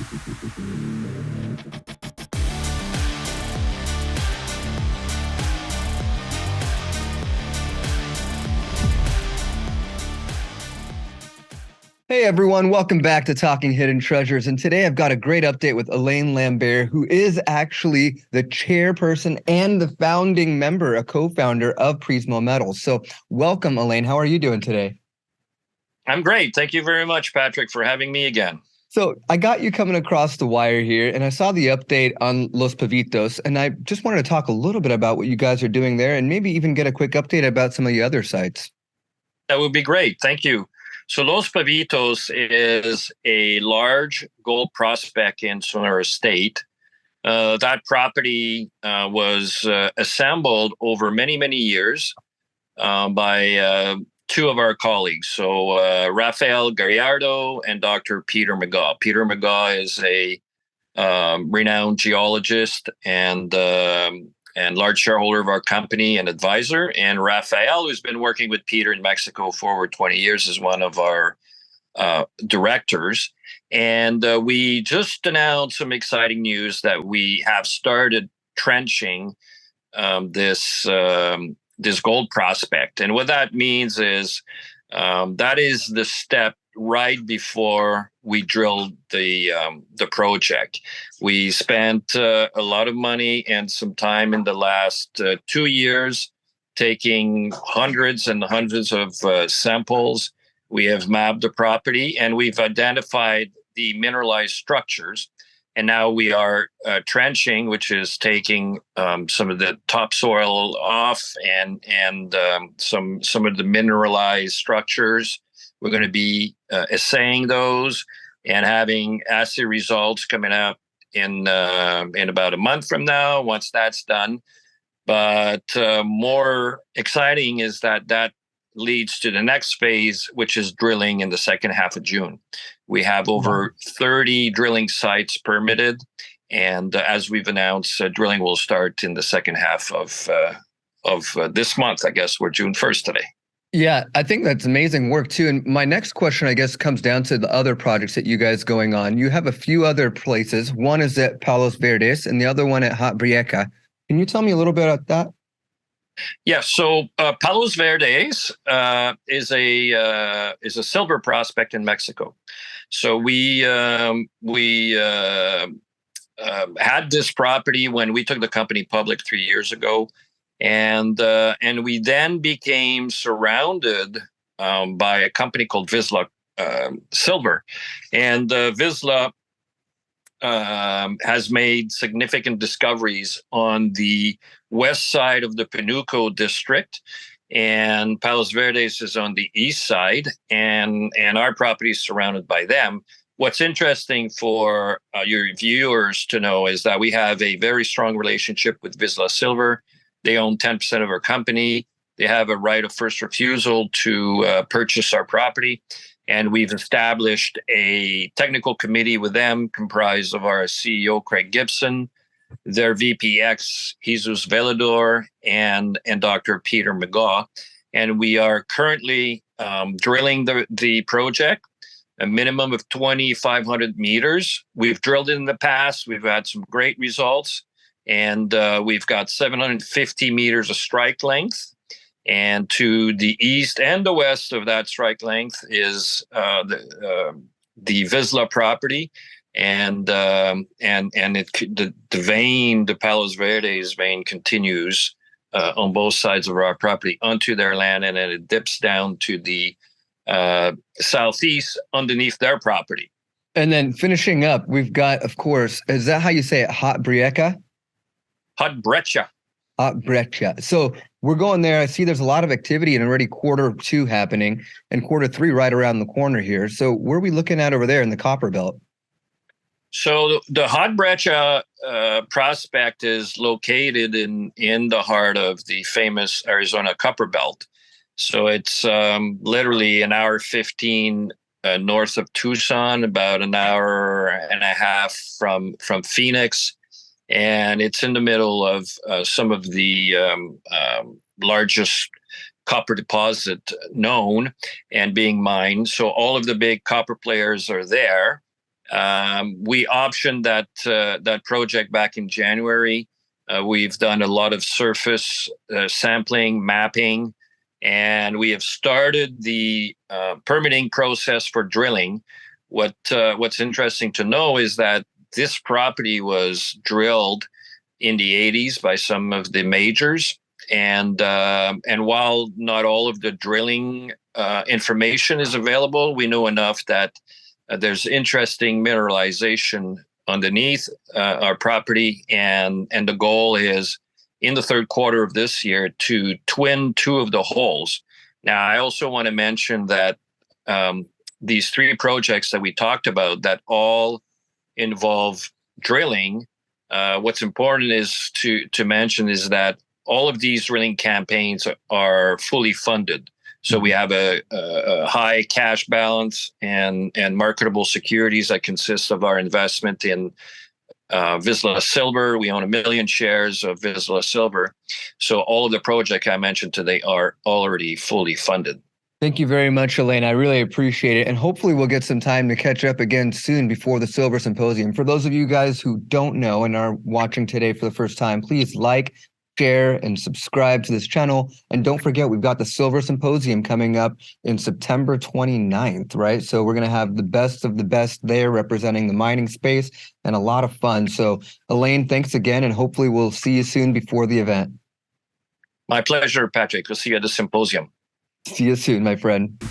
Hey everyone, welcome back to Talking Hidden Treasures. And today I've got a great update with Alain Lambert, who is actually the chairperson and the founding member, a co-founder of Prismo Metals. So welcome, Alain. How are you doing today? I'm great. Thank you very much, Patrick, for having me again. So I got you coming across the wire here, and I saw the update on Los Pavitos, and I just wanted to talk a little bit about what you guys are doing there and maybe even get a quick update about some of the other sites. That would be great. Thank you. So Los Pavitos is a large gold prospect in Sonora State. That property was assembled over many, many years by two of our colleagues. So Rafael Gallardo and Dr. Peter McGaw. Peter McGaw is a renowned geologist and large shareholder of our company and advisor. And Rafael, who's been working with Peter in Mexico for over 20 years, is one of our directors. And we just announced some exciting news that we have started trenching this gold prospect. And what that means is that is the step right before we drilled the project. We spent a lot of money and some time in the last 2 years taking hundreds and hundreds of samples. We have mapped the property and we've identified the mineralized structures. And now we are trenching, which is taking some of the topsoil off and some of the mineralized structures. We're going to be assaying those and having assay results coming out in about a month from now, once that's done. But more exciting is that leads to the next phase, which is drilling in the second half of June. We have over 30 drilling sites permitted. And as we've announced, drilling will start in the second half of this month. I guess we're June 1st today. Yeah, I think that's amazing work too. And my next question, I guess, comes down to the other projects that you guys going on. You have a few other places. One is at Palos Verdes and the other one at Hot Breccia. Can you tell me a little bit about that? Yeah, so Palos Verdes is a silver prospect in Mexico. So we had this property when we took the company public 3 years ago. And we then became surrounded by a company called Vizsla Silver, and Vizsla has made significant discoveries on the west side of the Panuco district, and Palos Verdes is on the east side, and our property is surrounded by them. What's interesting for your viewers to know is that we have a very strong relationship with Vizsla Silver. They own 10% of our company. They have a right of first refusal to purchase our property. And we've established a technical committee with them comprised of our CEO, Craig Gibson, their VPX, Jesus Velador, and Dr. Peter McGaw. And we are currently drilling the project, a minimum of 2,500 meters. We've drilled it in the past. We've had some great results. And we've got 750 meters of strike length. And to the east and the west of that strike length is the Vizsla property. And the vein, the Palos Verdes vein, continues on both sides of our property onto their land. And then it dips down to the southeast underneath their property. And then finishing up, we've got, of course, is that how you say it? Hot Breccia? Hot Breccia. Hot Breccia. So we're going there. I see there's a lot of activity and already Q2 happening and Q3 right around the corner here. So where are we looking at over there in the Copper Belt? So the Hot Breccia prospect is located in the heart of the famous Arizona Copper Belt. So it's literally an hour 15 north of Tucson, about an hour and a half from Phoenix. And it's in the middle of some of the largest copper deposit known and being mined. So all of the big copper players are there. We optioned that project back in January. We've done a lot of surface sampling, mapping, and we have started the permitting process for drilling. What's interesting to know is that this property was drilled in the 80s by some of the majors, and while not all of the drilling information is available, we know enough that there's interesting mineralization underneath our property, and the goal is in the third quarter of this year to twin two of the holes. Now, I also want to mention that these three projects that we talked about that all involve drilling, what's important is to mention is that all of these drilling campaigns are fully funded. So we have a high cash balance and marketable securities that consist of our investment in Vizsla Silver. We own 1 million shares of Vizsla Silver. So all of the projects I mentioned today are already fully funded. Thank you very much, Alain. I really appreciate it. And hopefully we'll get some time to catch up again soon before the Silver Symposium. For those of you guys who don't know and are watching today for the first time, please like, share, and subscribe to this channel. And don't forget, we've got the Silver Symposium coming up in September 29th, right? So we're going to have the best of the best there representing the mining space and a lot of fun. So Alain, thanks again, and hopefully we'll see you soon before the event. My pleasure, Patrick. We'll see you at the symposium. See you soon, my friend.